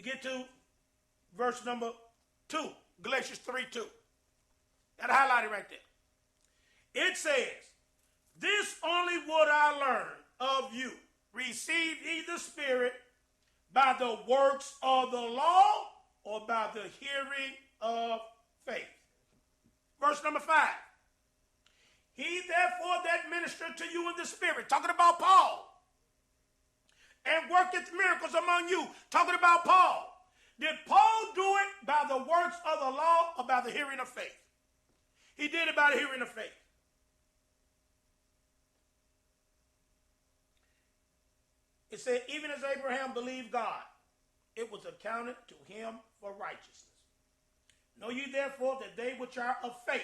get to verse number 2, Galatians 3:2. Got to highlight it right there. It says, this only would I learn of you. Receive ye the Spirit by the works of the law or by the hearing of faith. Verse number 5. He therefore that ministered to you in the Spirit, talking about Paul, and worketh miracles among you, talking about Paul. Did Paul do it by the works of the law or by the hearing of faith? He did it by the hearing of faith. It said, even as Abraham believed God, it was accounted to him for righteousness. Know ye therefore that they which are of faith,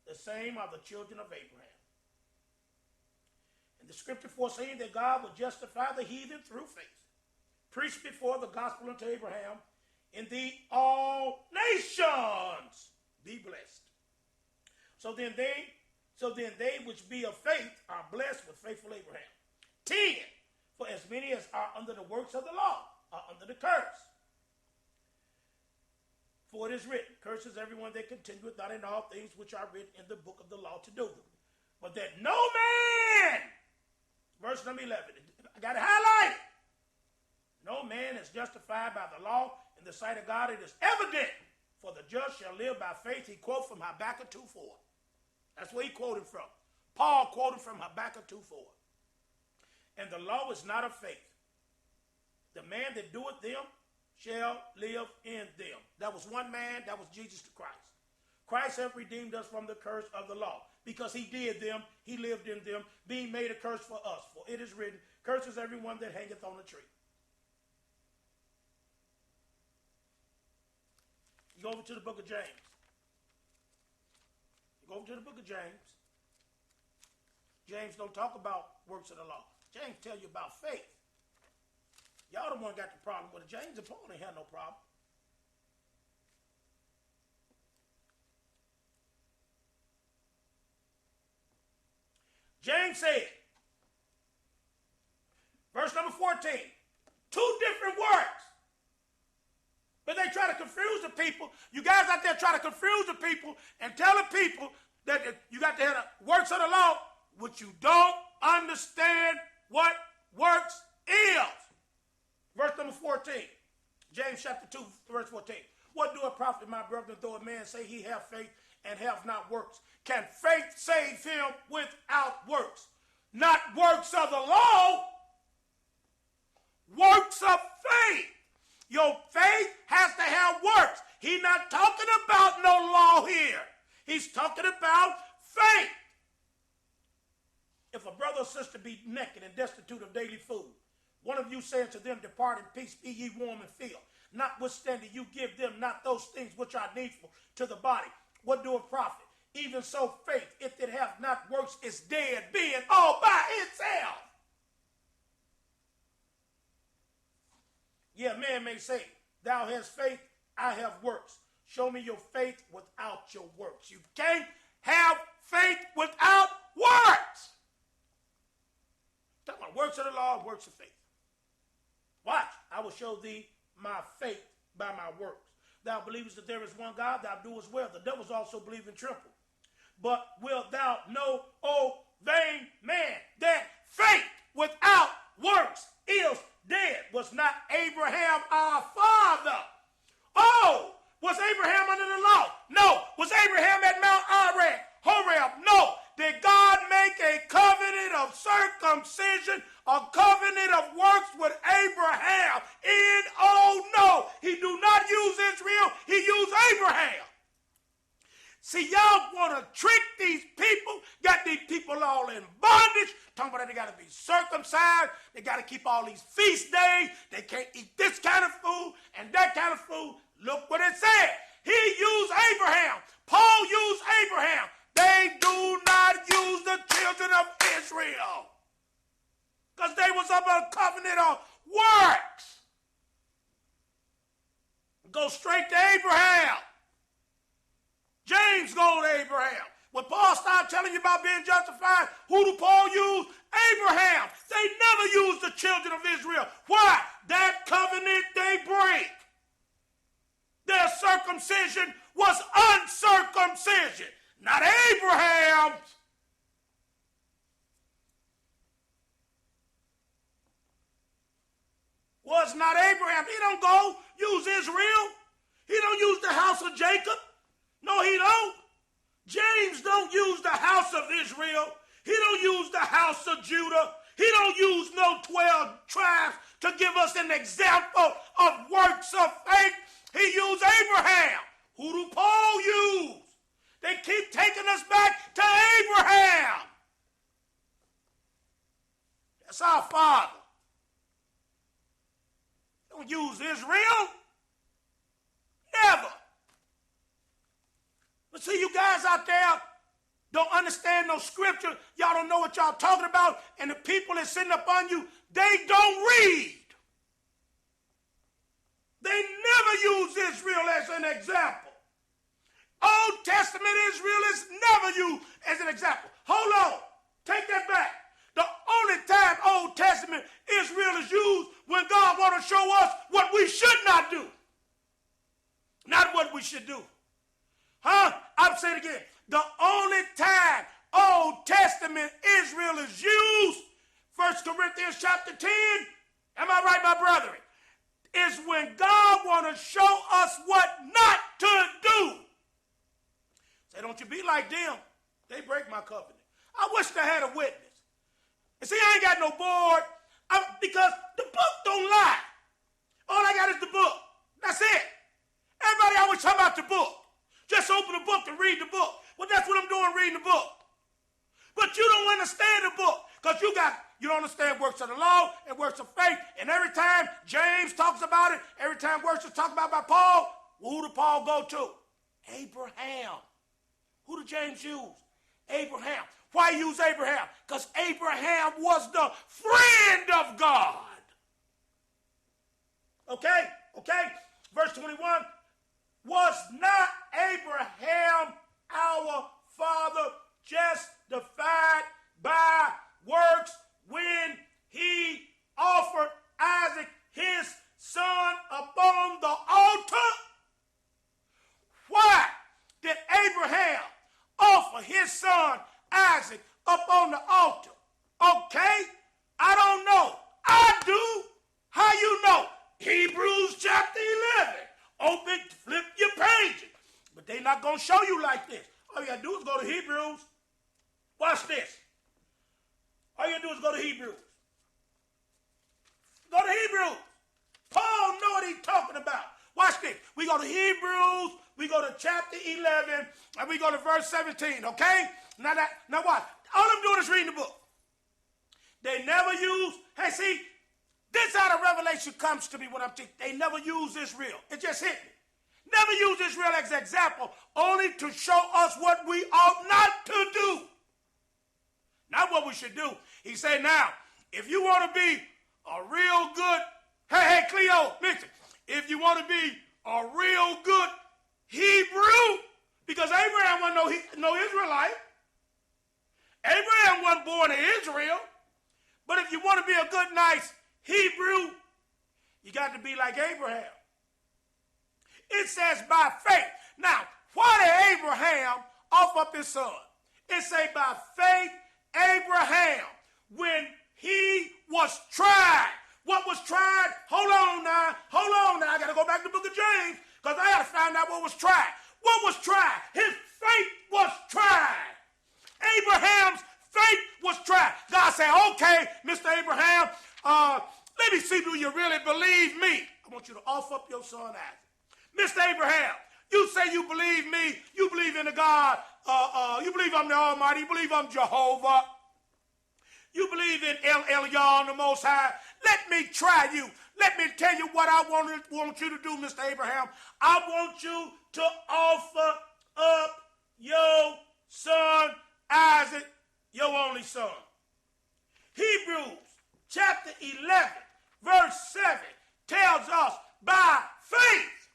the same are the children of Abraham. And the scripture foreseeing that God would justify the heathen through faith, preached before the gospel unto Abraham, in thee all nations be blessed. So then they which be of faith are blessed with faithful Abraham. 10. For as many as are under the works of the law are under the curse. For it is written, curses everyone that continueth not in all things which are written in the book of the law to do them. But that no man, verse number 11, I got to highlight it. No man is justified by the law in the sight of God. It is evident, for the just shall live by faith. He quotes from Habakkuk 2:4. That's where he quoted from. Paul quoted from Habakkuk 2:4. And the law is not of faith. The man that doeth them shall live in them. That was one man, that was Jesus the Christ. Christ hath redeemed us from the curse of the law. Because he did them, he lived in them, being made a curse for us. For it is written, curses everyone that hangeth on a tree. You go over to the book of James. You go over to the book of James. James don't talk about works of the law. James tell you about faith. Y'all the one got the problem with it. James and Paul ain't had no problem. James said, verse number 14, 2 different words. But they try to confuse the people. You guys out there try to confuse the people and tell the people that you got to have the works of the law, which you don't understand what works is. Verse number 14, James chapter 2, verse 14. What do it profit, my brethren, though a man say he have faith and have not works? Can faith save him without works? Not works of the law, works of faith. Your faith has to have works. He's not talking about no law here. He's talking about faith. If a brother or sister be naked and destitute of daily food, one of you saying to them, depart in peace, be ye warm and filled. Notwithstanding, you give them not those things which are needful to the body. What do it profit? Even so, faith, if it hath not works, is dead, being all by itself. Yeah, man may say, thou hast faith, I have works. Show me your faith without your works. You can't have faith without works. Talking about works of the law and works of faith. Watch, I will show thee my faith by my works. Thou believest that there is one God, thou doest well. The devils also believe and tremble. But wilt thou know, O vain man, that faith without works is dead? Was not Abraham our father? Oh, was Abraham under the law? No. Was Abraham at Mount Horeb? No. Did God make a covenant of circumcision, a covenant of works with Abraham? No. He do not use Israel. He used Abraham. See, y'all want to trick these people, got these people all in bondage, talking about they got to be circumcised, they got to keep all these feast days, they can't eat this kind of food and that kind of food. Look what it said. He used Abraham. Paul used Abraham. They do not use the children of Israel because they was up a covenant of works. Go straight to Abraham. James go to Abraham. When Paul started telling you about being justified, who do Paul use? Abraham. They never used the children of Israel. Why? That covenant they break. Their circumcision was uncircumcision, not Abraham's. Was not Abraham. He don't go use Israel. He don't use the house of Jacob. No, he don't. James don't use the house of Israel. He don't use the house of Judah. He don't use no 12 tribes to give us an example of works of faith. He used Abraham. Who do Paul use? They keep taking us back to Abraham. That's our father. Don't use Israel. Never. But see, you guys out there don't understand no scripture. Y'all don't know what y'all talking about. And the people that's sitting up on you, they don't read. They never use Israel as an example. Old Testament Israel is never used as an example. Hold on. Take that back. The only time Old Testament Israel is used when God wants to show us what we should not do. Not what we should do. Huh? I'll say it again. The only time Old Testament Israel is used, 1 Corinthians chapter 10, am I right, my brethren? Is when God wants to show us what not to do. Say, don't you be like them. They break my covenant. I wish I had a witness. And see, I ain't got no board because the book don't lie. All I got is the book. That's it. Everybody always talk about the book. Just open the book and read the book. Well, that's what I'm doing, reading the book. But you don't understand the book because you don't understand works of the law and works of faith. And every time James talks about it, every time works is talked about by Paul, who did Paul go to? Abraham. Who did James use? Abraham. Why use Abraham? Because Abraham was the friend of God. Okay? Verse 21. Was not Abraham our father justified by works when he offered Isaac his son upon the altar? Why did Abraham offer his son Isaac up on the altar? Okay, I don't know. I do. How you know? Hebrews chapter 11. Open, flip your pages. But they're not going to show you like this. All you got to do is go to Hebrews. Watch this. All you got to do is go to Hebrews. Go to Hebrews. Paul know what he's talking about. Watch this. We go to Hebrews. We go to chapter 11. And we go to verse 17. Okay? Now watch. All I'm doing is reading the book. They never use, hey, see, this out of Revelation comes to me when I'm teaching. They never use Israel. It just hit me. Never use Israel as an example, only to show us what we ought not to do. Not what we should do. He said, now, if you want to be a real good, hey, Cleo, listen, if you want to be a real good Hebrew, because Abraham wasn't no Israelite. Abraham wasn't born in Israel. But if you want to be a good, nice Hebrew, you got to be like Abraham. It says by faith. Now, why did Abraham offer up his son? It say by faith, Abraham, when he was tried. What was tried? Hold on now. I got to go back to the book of James because I got to find out what was tried. What was tried? His faith was tried. Abraham's faith was tried. God said, okay, Mr. Abraham, let me see, do you really believe me? I want you to offer up your son Isaac. Mr. Abraham, you say you believe me. You believe in the God. You believe I'm the Almighty. You believe I'm Jehovah. You believe in El Elyon, the Most High. Let me try you. Let me tell you what I want you to do, Mr. Abraham. I want you to offer up your son Isaac, your only son. Hebrews chapter 11, verse 7 tells us by faith,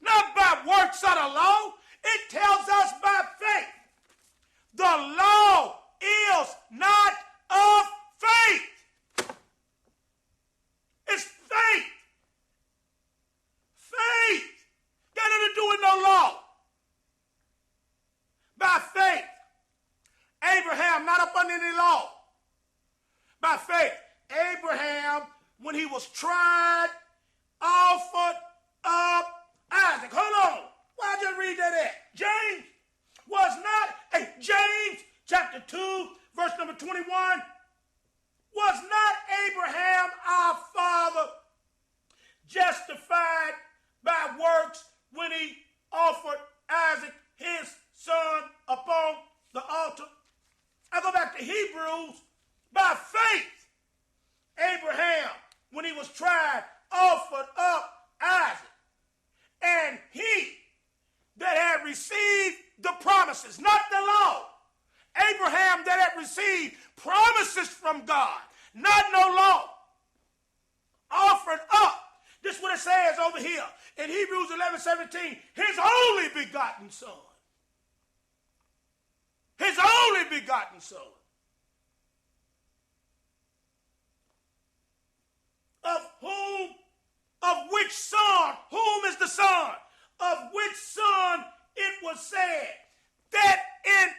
not by works of the law. It tells us by faith. The law is not of faith. It's faith. Faith. Got to was tried, offered up Isaac. Hold on. Why I just read that at? James was not, James chapter 2, verse number 21, was not Abraham our father justified by works when he offered Isaac his son upon the altar? I go back to Hebrews. By faith, Abraham, when he was tried, offered up Isaac. And he that had received the promises, not the law, Abraham that had received promises from God, not no law, offered up. This is what it says over here in Hebrews 11:17. His only begotten son. His only begotten son. Of which son, whom is the son? Of which son it was said, that in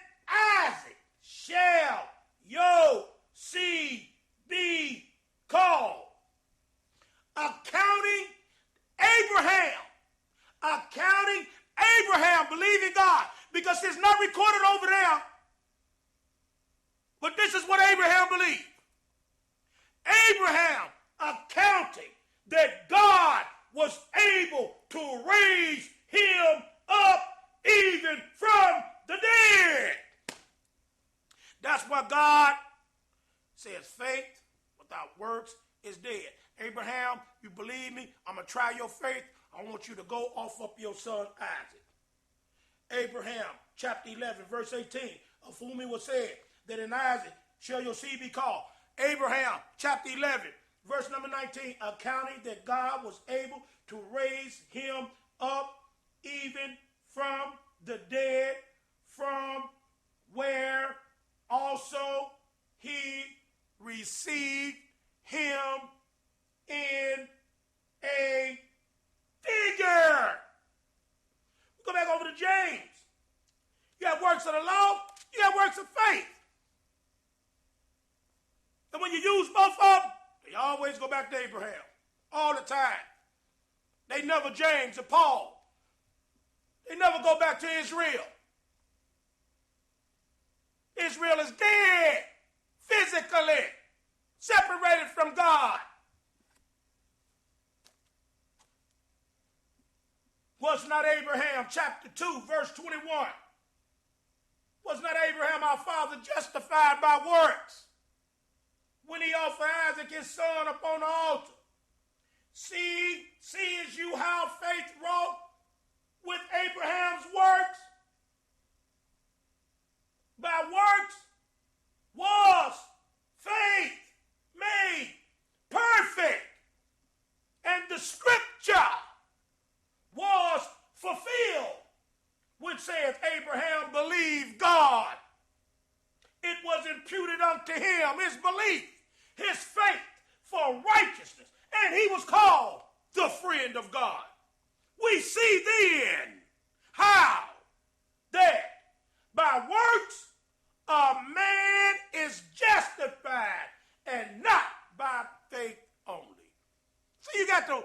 Isaac shall your seed be called. Accounting Abraham believing God, because it's not recorded over there, but this is what Abraham believed. Abraham accounting that God was able to raise him up even from the dead. That's why God says faith without works is dead. Abraham, you believe me? I'm going to try your faith. I want you to go offer up your son Isaac. Abraham, chapter 11, verse 18, of whom it was said that in Isaac shall your seed be called. Abraham, chapter 11, verse number 19, accounting that God was able to raise him up even from the dead, from where also he received him in a figure. Go back over to James. You have works of the law, you have works of faith. And when you use both of them, you always go back to Abraham. All the time. They never James and Paul. They never go back to Israel. Israel is dead, physically, separated from God. Was not Abraham, chapter 2, verse 21, was not Abraham our father justified by works when he offered Isaac his son upon the altar? Seest you how faith wrought with Abraham's works? By works was faith made perfect, and the scripture was fulfilled, which saith Abraham believed God. It was imputed unto him, his belief, his faith for righteousness, and he was called the friend of God. We see then how that by works a man is justified and not by faith only. So you got to